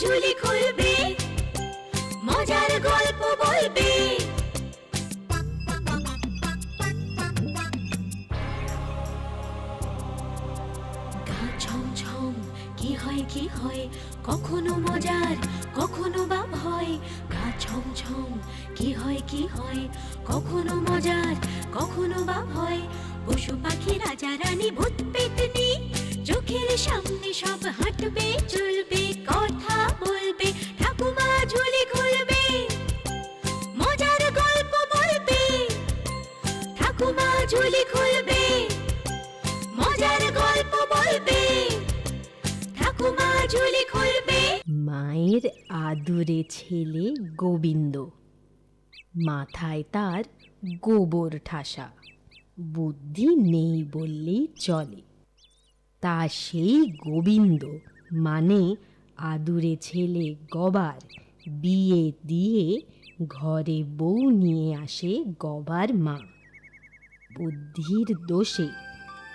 ঝুলি খুলবে, মজার গল্প বলবে। গা ছমছম কি হয় কি হয়, কখনো মজার কখনো বা ভয়। গা ছমছম কি হয় কি হয়, কখনো মজার কখনো বা ভয়। পশু পাখি রাজা রানী ভূত পেতনি, চোখের সামনে সব হাঁটবে চলবে, কথা বলবে, ঠাকুমা ঝুলি খুলবে, মজার গল্প বলবে। ঠাকুমা ঝুলি খুলবে, মজার গল্প বলবে। ঠাকুমা ঝুলি খুলবে। মায়ের আদুরে ছেলে গোবিন্দ, মাথায় তার গোবর ঠাসা, বুদ্ধি নেই বললেই চলে। তা সেই গোবিন্দ মানে আদুরে ছেলে গবার বিয়ে দিয়ে ঘরে বউ নিয়ে আসে গবার মা। বুদ্ধির দোষে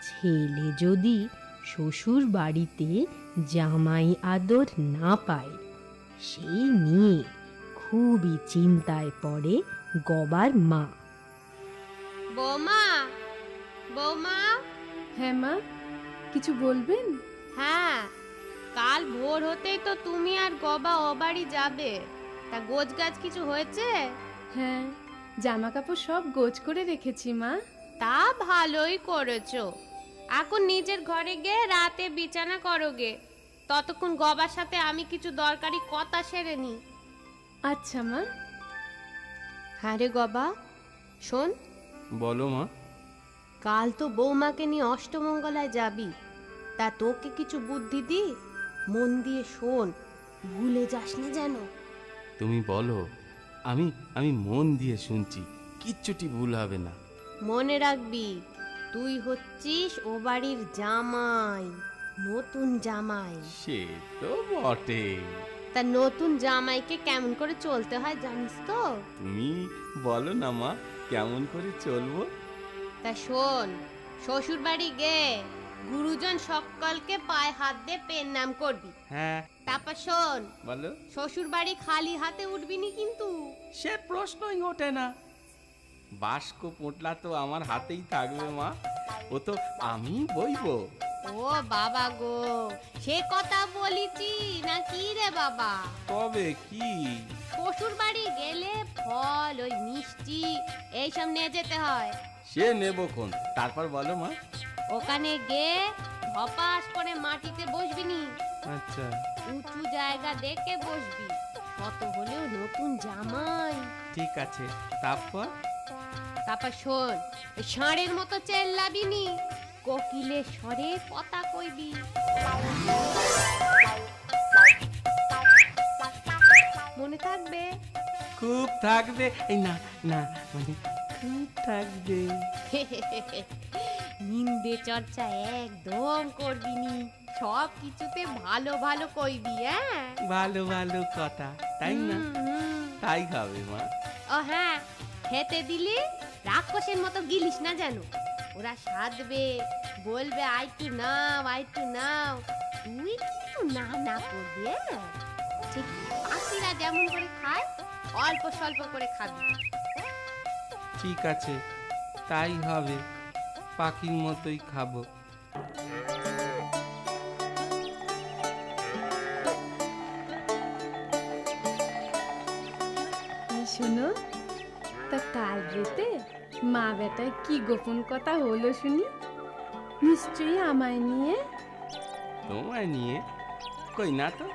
ছেলে যদি শ্বশুর বাড়িতে জামাই আদর না পায়, সেই নিয়ে খুবই চিন্তায় পড়ে গবার মা। বৌমা, বৌমা। হ্যাঁ মা, কিছু বলবেন? হ্যাঁ, কাল ভোর হতেই তো তুমি আর গবা ও বাড়ি যাবে, তা গোছ গাছ কিছু হয়েছে? হ্যাঁ, জামা কাপড় সব গোছ করে রেখেছি মা। তা ভালোই করেছো। এখন নিজের ঘরে গিয়ে রাতে বিছানা করোগে, ততক্ষণ গবার সাথে আমি কিছু দরকারি কথা সেরে নি। আচ্ছা মা। হ্যাঁ রে গবা, শোন। বলো মা। কাল তো বৌমাকে নিয়ে অষ্টমঙ্গলায় যাবি, তা তোকে কিছু বুদ্ধি দি, মন দিয়ে শোন, ভুলে যাস না যেন। তুমি বলো, আমি আমি মন দিয়ে শুনছি, কিচ্ছুটি ভুল হবে না। মনে রাখবি, তুই হচ্ছিস ও বাড়ির জামাই, নতুন জামাই। সে তো বটে। তা নতুন জামাইকে কেমন করে চলতে হয় জানিস তো? তুমি বলো না মা, কেমন করে চলবো? তা শোন, শ্বশুর বাড়ি গে গুরুজন সকলকে পায়ে হাত দিয়ে পেন নাম করবি। হ্যাঁ। তারপর শোন, বলো। শ্বশুর বাড়ি খালি হাতে উঠবি নি কিন্তু। সে প্রশ্নই ওঠে না। বাস্ক পোটলা তো আমার হাতেই থাকবে মা, ও তো আমি বইবো। ও বাবা গো, সে কথা বলিছি না কি রে বাবা? তবে কি? শ্বশুর বাড়ি গেলে ফল, ওই মিষ্টি এইসব নিয়ে যেতে হয়। সে নেবো কোন, তারপর বলো মা। ওখানে গে ধপাস করে মাটিতে বসবি নি। আচ্ছা। উঁচু জায়গা দেখে বসবি, কত হলেও নতুন জামাই। ঠিক আছে, তারপর? তারপর শোন, ওই ষাঁড়ের মতো চেল্লাবি নি, কোকিলের স্বরে কথা কইবি। মনে থাকবে? খুব থাকবে। এই না না, মানে খুব থাকবে। নিন্দে চর্চা একদম করবি নি, সব কিছুতে ভালো ভালো কইবি। হ্যাঁ, ভালো ভালো কথা, তাই না? তাই হবে মা। ও হ্যাঁ, খেতে দিলে রাক্ষসের মতো গিলিস না যেন। ওরা সাধবে, বলবে আইটু নাও আইটু নাও, তুই কিন্তু না না করবি। ঠিক পাখিরা যেমন করে খায়, অল্প স্বল্প করে খাবি। ঠিক আছে, তাই হবে, পাখির মতোই খাবো। শোনো, তা কাল রাতে মা বেটায় কি গোপন কথা হলো শুনি? নিশ্চয়ই আমায় নিয়ে। তোমায় নিয়ে? কই না তো।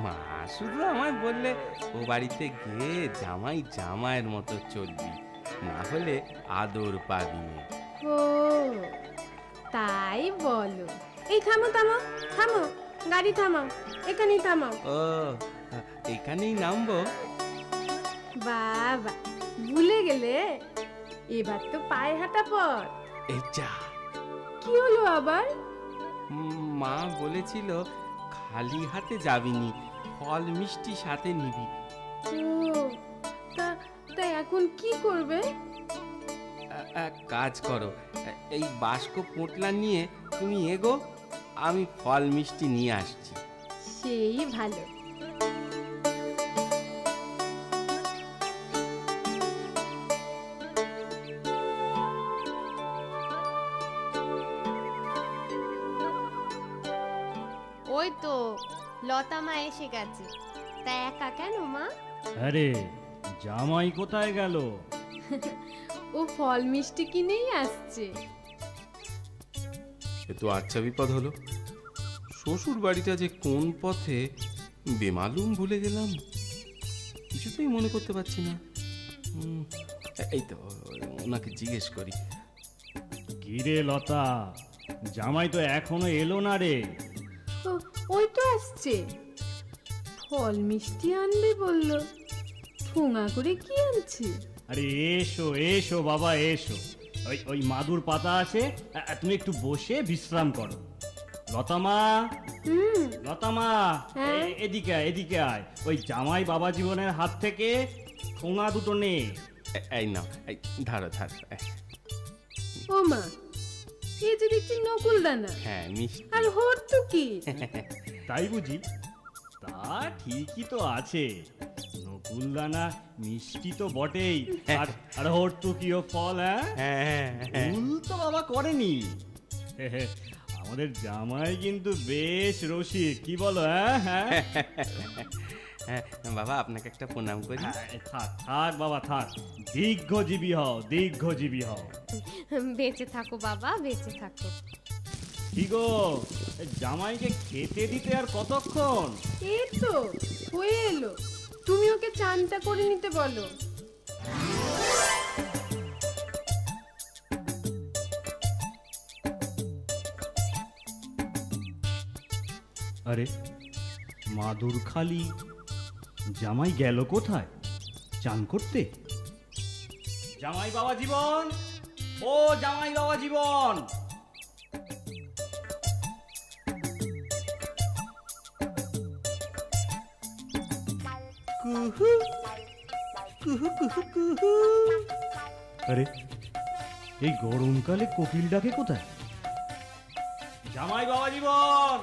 মা শুধু আমায় বললে ও বাড়িতে গিয়ে জামাই জামাইয়ের মতো চলবি, না হলে আদর পাবি না। ও তাই বলো। এই থামো থামো থামো, গাড়ি থামাও, এখানেই থামাও। ও, এখানেই নামবো? বাবা, ভুলে গেলে? এবার তো পায়ে হাঁটা পর। এই যা। কি হলো আবার? মা বলেছিল খালি হাতে যাবিনি, ফল মিষ্টি সাথে নিবি। ও, তা এখন কি করবে? এক কাজ করো, এই বাস্ক পোটলা নিয়ে তুমি এগো, আমি ফল মিষ্টি নিয়ে আসছি। সেই ভালো, ওই তো লতা মা এসে গেছে। তা একা কেন মা? আরে জামাই কোথায় গেল? ও ফল মিষ্টি কিনেই আসছে। এ তো আচ্ছা বিপদ হলো। শ্বশুর বাড়িটা যে কোন পথে বেমালুম ভুলে গেলাম, কিছুতেই মনে করতে পারছি না। এই তো ওনাকে জিজ্ঞেস করি। কিরে লতা, জামাই তো এখনো এলো না রে। ওই তো আসছে, ফল মিষ্টি আনবে বললো। ঠোঙা করে কি আনছে? আরে এসো এসো বাবা এসো, ওই ওই মাদুর পাতা আছে, তুমি একটু বসে বিশ্রাম করো। লতামা, লতামা, হ্যাঁ? এদিকে আয়, এদিকে আয়। ওই জামাই বাবা জীবনের হাত থেকে ঠোঙা দুটো নে। এই নাও, এই ধারো ধারো। ও মা, এই যে দেখছি নকুল দানা হ্যাঁ মিষ্টি। আর হর্তুকি। তাই বুঝি? তা ঠিকই তো আছে, নকুলদানা মিষ্টি তো বটেই, আর আর হর্তুকিও ফল। হ্যাঁ, ভুল তো বাবা করেনি। আমাদের জামাই কিন্তু বেশ রসিক, কি বলো? হ্যাঁ, হ্যাঁ বাবা, আপনাকে একটা প্রণাম করি। থাক থাক বাবা থাক, দীর্ঘজীবী হও, দীর্ঘজীবী হও। বেঁচে থাকো বাবা, বেঁচে থাকো। কি গো, জামাইকে খেতে দিতে আর কতক্ষণ? এই তো হয়ে এলো, তুমি ওকে চানটা করে নিতে বলো। আরে মাদুর খালি, জামাই গেল কোথায়? চান করতে? জামাই বাবা জীবন, ও জামাই বাবা জীবন! আরে এই গরমকালে কোকিল ডাকে কোথায়? জামাই বাবা জীবন,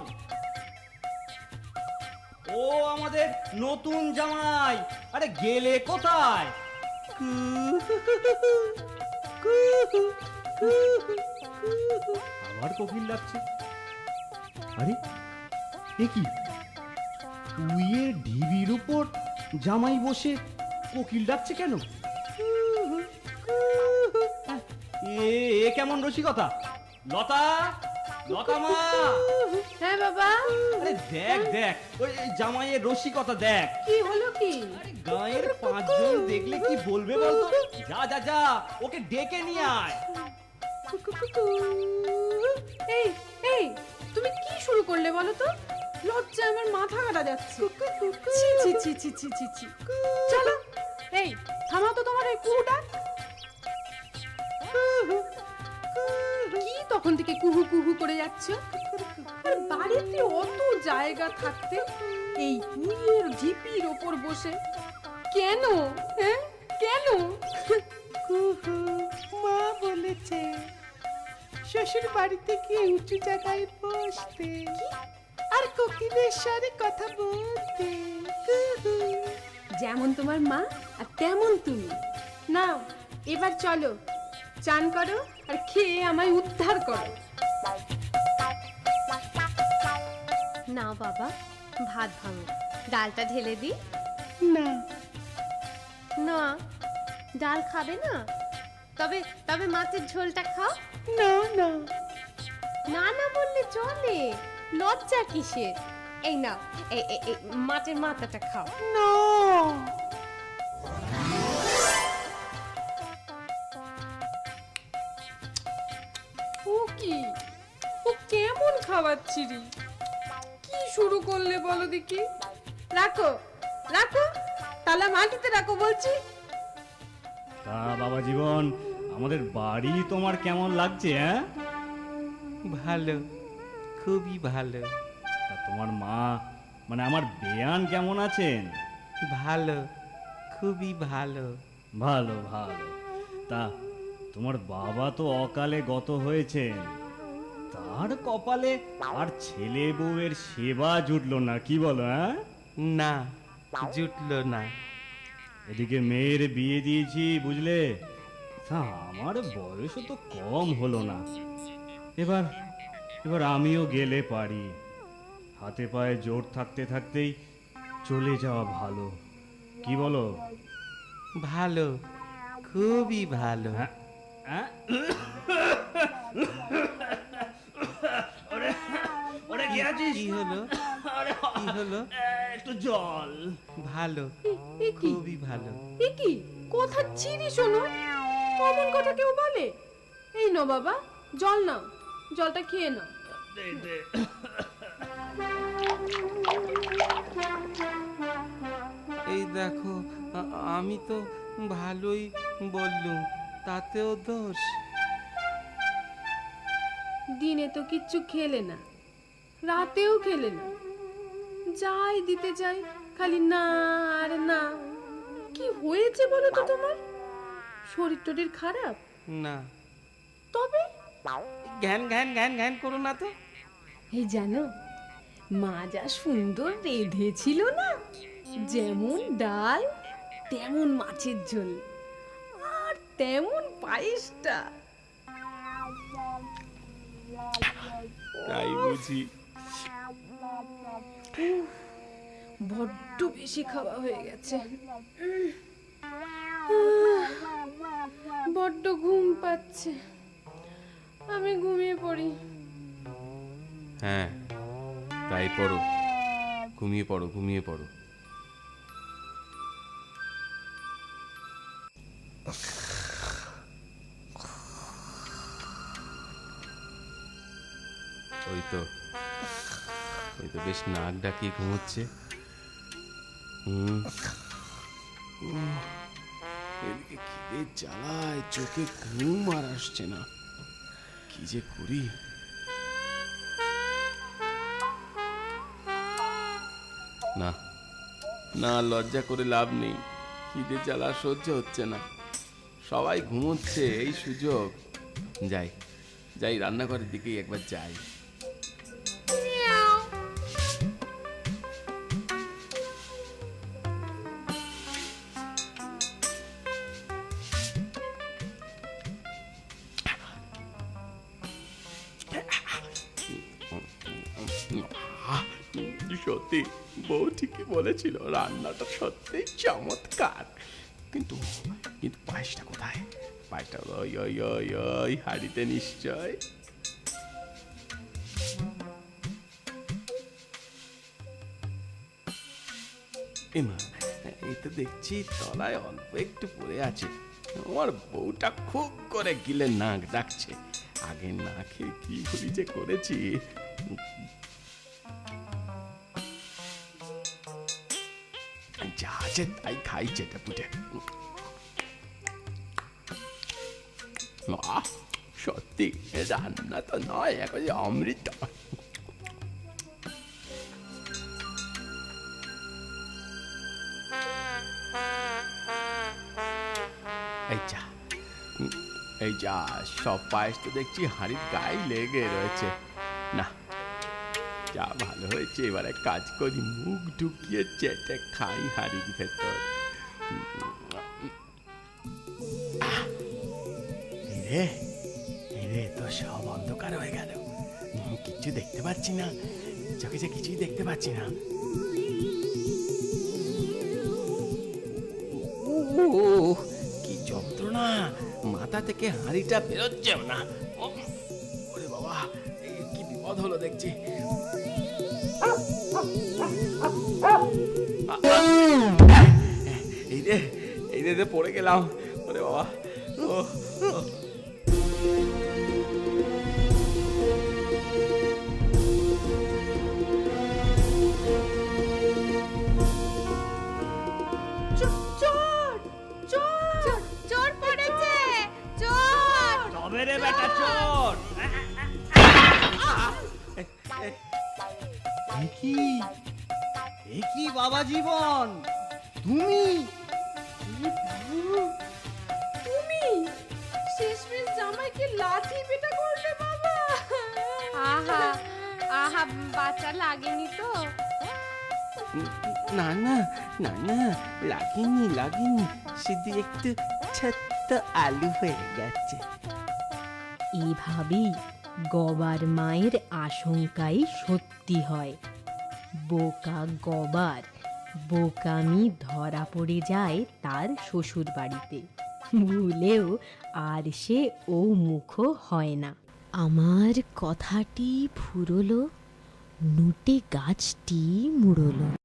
ও আমাদের নতুন জামাই, আরে গেলে কোথায়? আবার কোকিল ডাকছে। আরে এ কি, উইয়ে ঢিবির উপর জামাই বসে কোকিল ডাকছে কেন? এ এ কেমন রসিকতা? লতা, লতা মা! হ্যাঁ বাবা, আরে দেখ দেখ, ওই জামাইয়ের রসিকতা দেখ। কি হলো কি? গায়ের পাঁচজন দেখলে কি বলবে বলতো? যা যা যা, ওকে ডেকে নিয়ে আয়। এই এই, তুমি কি শুরু করলে বলো তো? লজ্জা আমার মাথা কাটা যাচ্ছে। ছি ছি ছি ছি ছি ছি ছি। চলো, এই থামাও তো তোমার এই কুহুটা। কি তখন থেকে কুহু কুহু করে যাচ্ছ? আর বাড়িতে অত জায়গা থাকতে এই কুইয়ের ঝিপির ওপর বসে কেন? হ্যাঁ কেন? কুহু, মা বলেছে শ্বশুর বাড়িতে গিয়ে উঁচু জায়গায় বসতে আর কোকিলের সাথে কথা বলতে। কুহু। যেমন তোমার মা আর তেমন তুমি। নাও এবার চলো, চান করো আর খেয়ে আমায় উদ্ধার করো। নাও বাবা, ভাত ভাঙো, ডালটা ঢেলে দি। না, না, ডাল খাবে না? তবে তবে মাছের ঝোলটা খাও। না না, না না বললে চলে, লজ্জা কিসের? এই নাও, এই এই এই মাছের মাথাটা খাও। না। ও কি, ও কেমন খাওয়াচ্ছিরি? কি শুরু করলে বলো দেখি? রাখো রাখো, তালা মাটিতে রাখো বলছি। তা বাবা জীবন, আমাদের বাড়ি তোমার কেমন লাগছে? হ্যাঁ, ভালো, খুবই ভালো। তা তোমার মা, মানে আমার বেয়ান কেমন আছেন? ভালো, খুবই ভালো। ভালো ভালো। তা তোমার বাবা তো অকালে গত হয়েছেন, তার কপালে আর ছেলে বউয়ের সেবা জুটলো না, কি বলো? হ্যাঁ, না, জুটলো না। এদিকে মেয়ের বিয়ে দিয়েছি বুঝলে, তা আমার বয়সও তো কম হলো না। এবার এবার আমিও গেলে পারি। হাতে পায়ে জোর থাকতে থাকতেই চলে যাওয়া ভালো, কি বলো? ভালো, খুবই ভালো। হ্যাঁ হ্যাঁ ওরে কি আছিস? কি হলো? কি হলো? একটু জল। ভালো, এ কি খুবই ভালো। এ কি কথা চিনি শোনো, অমন কথা কেউ বলে? এই নাও বাবা, জল নাও, জলটা খেয়ে নাও। দে দে। এই দেখো, আমি তো ভালোই বললুম, তাতেও দোষ? দিনে তো কিচ্ছু খেলে না, রাতেও খেলে না, যাই দিতে যাই খালি না আর না। কি হয়েছে বলো তো তোমার? শরীর টরীর খারাপ? না। তবে জ্ঞান জ্ঞান জ্ঞান জ্ঞান করো না তো। এই জানো, মা যা সুন্দর রেঁধেছিল না, যেমন ডাল তেমন মাছের ঝোল আর তেমন পায়েসটা। তাই বুঝি? বড্ড বেশি খাওয়া হয়ে গেছে। বড্ড ঘুম পাচ্ছে, আমি ঘুমিয়ে পড়ি। হ্যাঁ, তাই পড়ো, ঘুমিয়ে পড়ো, ঘুমিয়ে পড়ো। ওই তো বেশ নাক ডাকিয়ে ঘুমোচ্ছে। এদিকে খিদে জ্বালায় চোখে ঘুম আর আসছে না, কি যে করি। না না, লজ্জা করে লাভ নেই, খিদে জ্বালা সহ্য হচ্ছে না, সবাই ঘুমোচ্ছে, এই সুযোগ। যাই যাই, রান্নাঘরের দিকেই একবার যাই। সত্যি বউ ঠিকই বলেছিল, রান্নাটা সত্যি চমৎকার। কিন্তু কিন্তু পায়েসটা কোথায়? পায়েসটা ওই ওই ওই ওই হাঁড়িতে নিশ্চয়। এমা, এই তো দেখছি তলায় অল্প একটু পড়ে আছে। আমার বউটা খুব করে গিলে নাক ডাকছে। আগে না খেয়ে কি ভুলি যে করেছি। যা আছে তাই খাই চেটে পুটে। সত্যি রান্না তো নয়, এখন অমৃত। এই যা, সব পায়েস তো দেখছি হাঁড়ির গায়ে লেগে রয়েছে। না, যা ভালো হয়েছে, এবারে কাজ করি, মুখ ঢুকিয়ে চেটে খাই হাঁড়ির ভেতর। রে তো সব অন্ধকার হয়ে গেল, কিছু দেখতে পাচ্ছি না, চোখে যে কিছুই দেখতে পাচ্ছি না। কি যন্ত্রণা, মাথা থেকে হাঁড়িটা বেরোচ্ছেও না। ওরে বাবা, কি বিপদ হলো দেখছি। এই রে পড়ে গেলাম, ওরে বাবা। চোর পড়েছে, চোর! তবে রে বেটা চোর! এ কি বাবা জীবন, তুমি? তুমি শেষমেশ জামাইকে লাঠি পেটা করলে বাবা। আহা আহা, বাচ্চা লাগেনি তো? না না না না, লাগেনি, শুধু একটু ছোট্ট আলু হয়ে গেছে। এভাবেই গবার মায়ের আশঙ্কাই সত্যি হয়। বোকা গবার বোকামি ধরা পড়ে যায় তার শ্বশুর বাড়িতে, ভুলেও আর সে ও মুখ হয় না। আমার কথাটি ফুরলো, নুটে গাছটি মুড়লো।